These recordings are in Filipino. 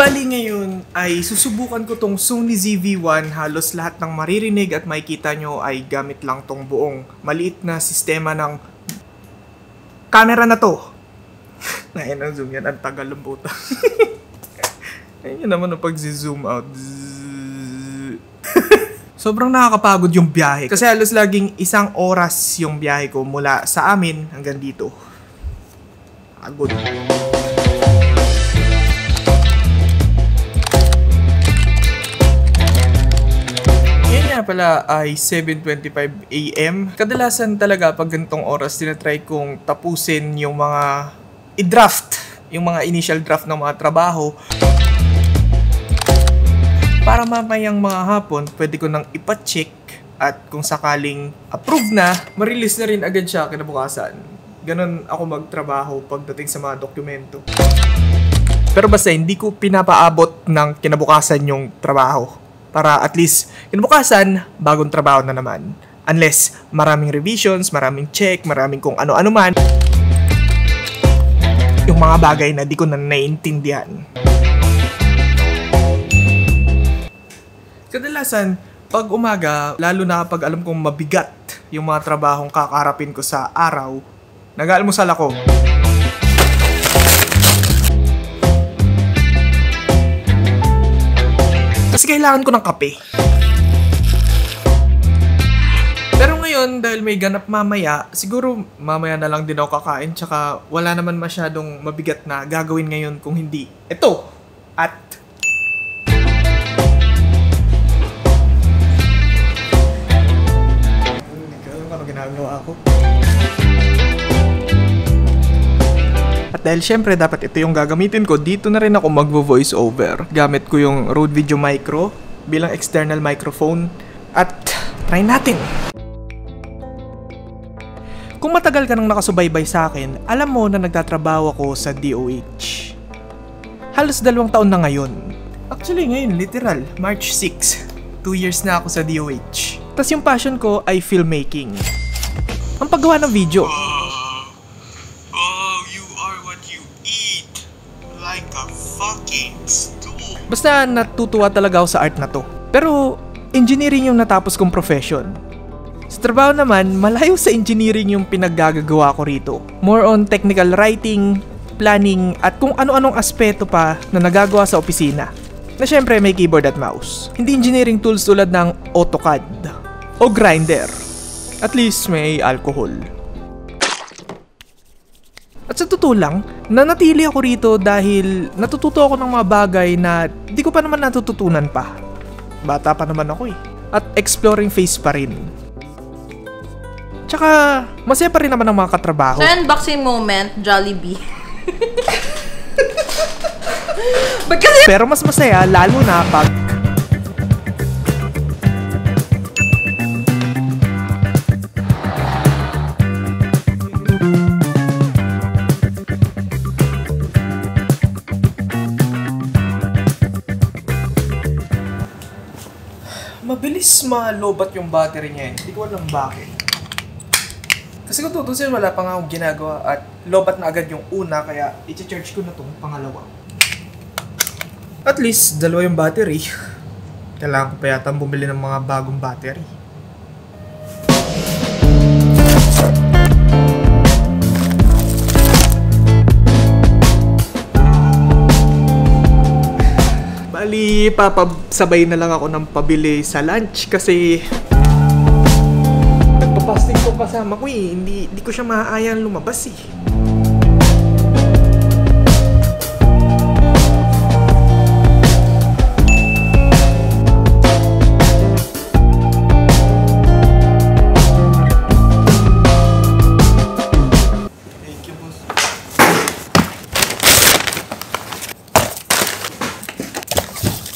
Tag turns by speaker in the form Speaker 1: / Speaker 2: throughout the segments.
Speaker 1: Bali ngayon ay susubukan ko tong Sony ZV-1. Halos lahat ng maririnig at makikita nyo ay gamit lang tong buong maliit na sistema ng camera na to. Ngayon ang zoom yan, ang tagal ng puta. Ayun naman ang pag-zoom out. Sobrang nakakapagod yung biyahe. Kasi halos laging 1 oras yung biyahe ko mula sa amin hanggang dito. Agod. Ngayon nga pala ay 7:25 AM. Kadalasan talaga pag ganitong oras, tinatry kong tapusin yung mga i-draft. Yung mga initial draft ng mga trabaho. Para mamayang mga hapon, pwede ko nang ipa-check at kung sakaling approve na, ma-release na rin agad siya kinabukasan. Ganon ako magtrabaho pagdating sa mga dokumento. Pero basta hindi ko pinapaabot ng kinabukasan yung trabaho. Para at least kinabukasan, bagong trabaho na naman. Unless maraming revisions, maraming check, maraming kung ano-ano man. Yung mga bagay na di ko na naiintindihan. Kadalasan, pag umaga, lalo na kapag alam kong mabigat yung mga trabahong kakaharapin ko sa araw, nag-aalmusal ako. Kasi kailangan ko ng kape. Pero ngayon, dahil may ganap mamaya, siguro mamaya na lang din ako kakain, tsaka wala naman masyadong mabigat na gagawin ngayon kung hindi ito. At ginagawa ako. At dahil syempre dapat ito yung gagamitin ko, dito na rin ako magvo-voice over. Gamit ko yung Rode Video Micro bilang external microphone. At try natin! Kung matagal ka nang nakasubaybay sa akin, alam mo na nagtatrabaho ako sa DOH. Halos 2 taon na ngayon. Actually ngayon, literal, March 6. 2 years na ako sa DOH. Tas yung passion ko ay filmmaking. Ang paggawa ng video.
Speaker 2: Oh, you are what you eat. Like a fucking stool.
Speaker 1: Basta natutuwa talaga ako sa art na to. Pero engineering yung natapos kong profession. Sa trabaho naman, malayo sa engineering yung pinaggagawa ko rito. More on technical writing, planning, at kung ano-anong aspeto pa na nagagawa sa opisina. Na syempre may keyboard at mouse. Hindi engineering tools tulad ng AutoCAD o Grindr. At least may alcohol. At sa totoo lang, nanatili ako rito dahil natututo ako ng mga bagay na di ko pa naman natututunan pa. Bata pa naman ako eh. At exploring phase pa rin. Tsaka, masaya pa rin naman ang mga katrabaho.
Speaker 3: So, unboxing moment, Jollibee.
Speaker 1: Pero mas masaya lalo na pag mabilis malobat yung battery niya eh. Hindi ko alam bakit. Kasi kung tutusin, wala pa nga akong ginagawa at lobat na agad yung una, kaya i-charge ko na itong pangalawa. At least, 2 yung battery. Kailangan ko pa yata bumili ng mga bagong battery. Bali, papasabay na lang ako ng pabili sa lunch kasi nagpapasting ko kasama ko eh. Hindi ko siya maaayan lumabas eh.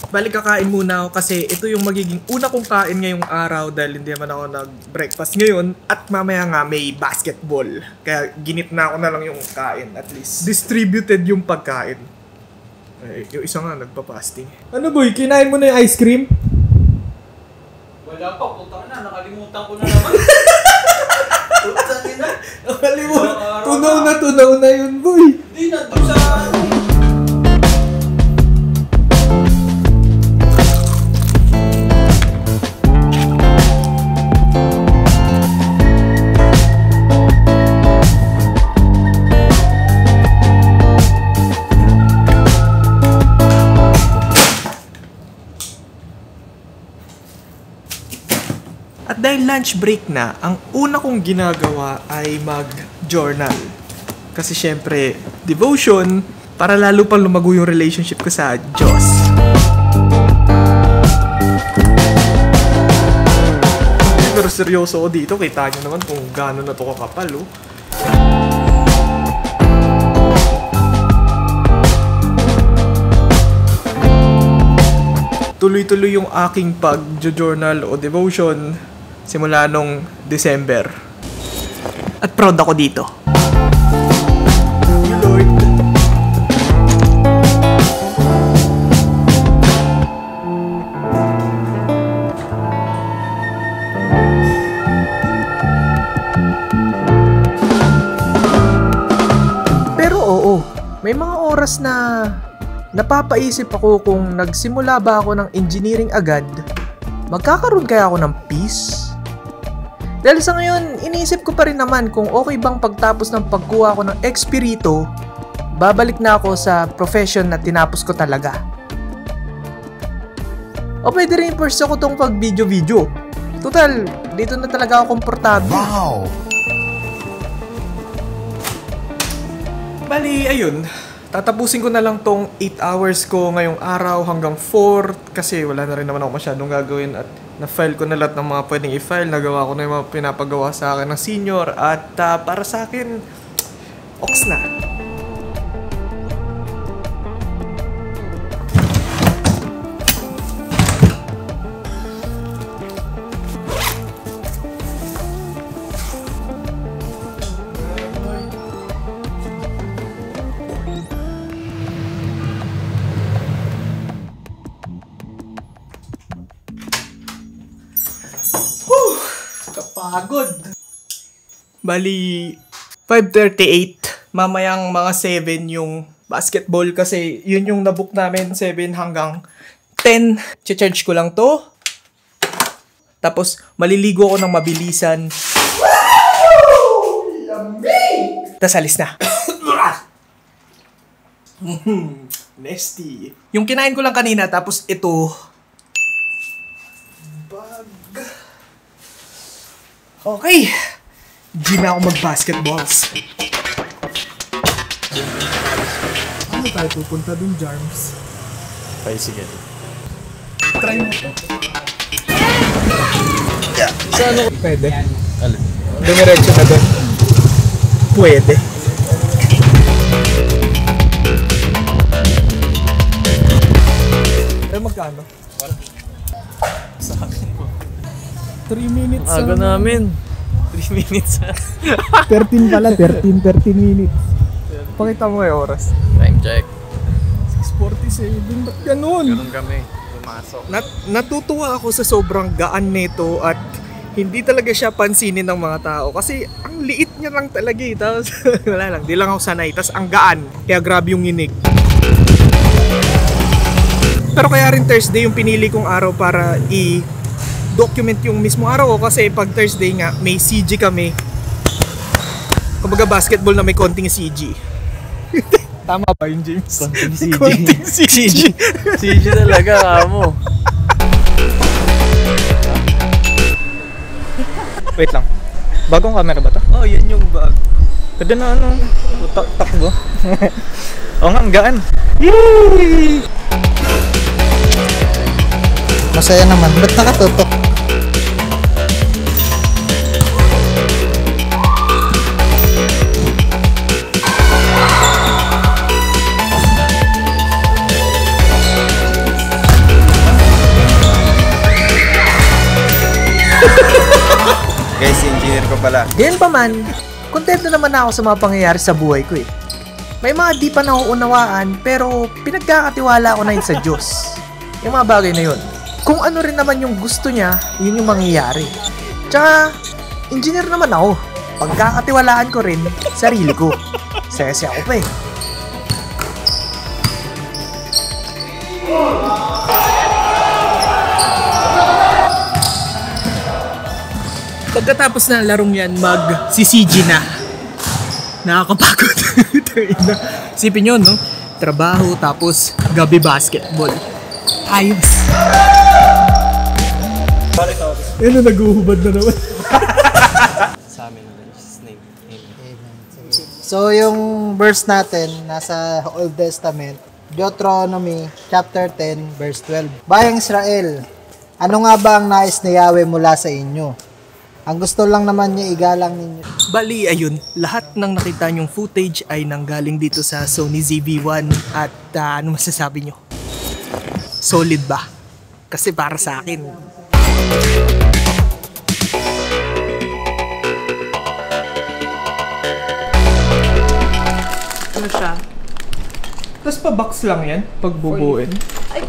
Speaker 1: Balik kakain muna ako kasi ito yung magiging una kong kain ngayong araw dahil hindi naman ako nag-breakfast ngayon at mamaya nga may basketball. Kaya ginit na ako na lang yung kain at least. Distributed yung pagkain. Ay, yung isa nga nagpa-fasting. Ano boy, kinain mo na yung ice cream?
Speaker 4: Wala pa, puta na, nakalimutan ko na naman. Puta na.
Speaker 1: Nakalimutan. Tunaw na yun boy.
Speaker 4: Hindi, nandun sa...
Speaker 1: At dahil lunch break na, ang una kong ginagawa ay mag-journal. Kasi syempre, devotion, para lalo pang lumago yung relationship ko sa Diyos. Pero seryoso ako dito, kita nyo naman kung gaano na to kakapal, oh. Tuloy-tuloy yung aking pag-journal o devotion simula nung December. At proud ako dito. Lord. Pero oo, may mga oras na napapaisip ako kung nagsimula ba ako ng engineering agad, magkakaroon kaya ako ng peace? Dahil sa ngayon, iniisip ko pa rin naman kung okay bang pagtapos ng pagkuha ko ng Espiritu, babalik na ako sa profession na tinapos ko talaga. O pwede rin first ako tong pag video-video. Total, dito na talaga ako komportable. Wow! Bali, ayun. Tatapusin ko na lang tong 8 hours ko ngayong araw hanggang 4 kasi wala na rin naman ako masyadong gagawin at na-file ko na lahat ng mga pwedeng i-file. Nagawa ko na yung mga pinapagawa sa akin ng senior at para sa akin, oks na. Kapagod. Bali, 5:38. Mamayang mga 7 yung basketball kasi yun yung nabook namin 7 hanggang 10. Che-charge ko lang to. Tapos, maliligo ako ng mabilisan. Tapos, alis na. Nasty. Yung kinain ko lang kanina, tapos ito. Okay. Di na ako mag-basketballs. Ano tayo pupunta dun, Jarms?
Speaker 4: Bicycle.
Speaker 1: Try mo to. Yeah. Sa ano? Pwede.
Speaker 4: Alin?
Speaker 1: Dumiretso na dun. Pwede. Eh, magkano? Sa akin ko. 3 minutes.
Speaker 4: Aga namin. 3 minutes.
Speaker 1: 13 pala, 13 minutes. Pakita mo yung oras.
Speaker 4: Time check.
Speaker 1: 6:47. Ba't ganun?
Speaker 4: Ganun kami. Pumasok.
Speaker 1: Natutuwa ako sa sobrang gaan nito at hindi talaga siya pansinin ng mga tao kasi ang liit niya lang talaga eh. Tapos wala lang, di lang ako sanay. Tapos ang gaan, kaya grabe yung nginig. Pero kaya rin Thursday yung pinili kong araw para document yung mismo araw ko kasi pag Thursday nga may CG kami. Kumbaga basketball na may konting CG. Tama ba yun, James?
Speaker 4: Konting CG.
Speaker 1: Konting CG.
Speaker 4: CG talaga, amo.
Speaker 5: Wait lang. Bagong camera ba to?
Speaker 1: Oh, yan yung bag.
Speaker 5: Pwede na ano, takbo. Oo nga, ang gaan. Yay! Masaya naman. Ba't nakatutok?
Speaker 4: Guys, engineer ko pala.
Speaker 1: Ganyan pa man, kontento naman ako sa mga pangyayari sa buhay ko eh. May mga di pa nauunawaan pero pinagkakatiwala ko na yun sa Diyos. Yung mga bagay na yun. Kung ano rin naman yung gusto niya, yun yung mangyayari. Tsaka, engineer naman ako. Pagkakatiwalaan ko rin sarili ko. Saya-saya ako pa eh. Pagkatapos na larong yan, mag-CCG na. Nakakapagod. Sipin nyo, no? Trabaho, tapos gabi basketball. Ayos.
Speaker 5: Balik ako.
Speaker 1: Ano, naguhubad na naman.
Speaker 4: Sa amin in Jesus' name. Amen.
Speaker 6: So, yung verse natin, nasa Old Testament, Deuteronomy chapter 10, verse 12. Bayang Israel, ano nga ba ang nais ni Yahweh mula sa inyo? Ang gusto lang naman niya igalang ninyo.
Speaker 1: Bali, ayun, lahat ng nakita nyong footage ay nanggaling dito sa Sony ZV-1 at ano masasabi nyo? Solid ba? Kasi para sa akin.
Speaker 3: Ano siya?
Speaker 1: Tapos pa-box lang yan, pag bubuin.
Speaker 3: Ay!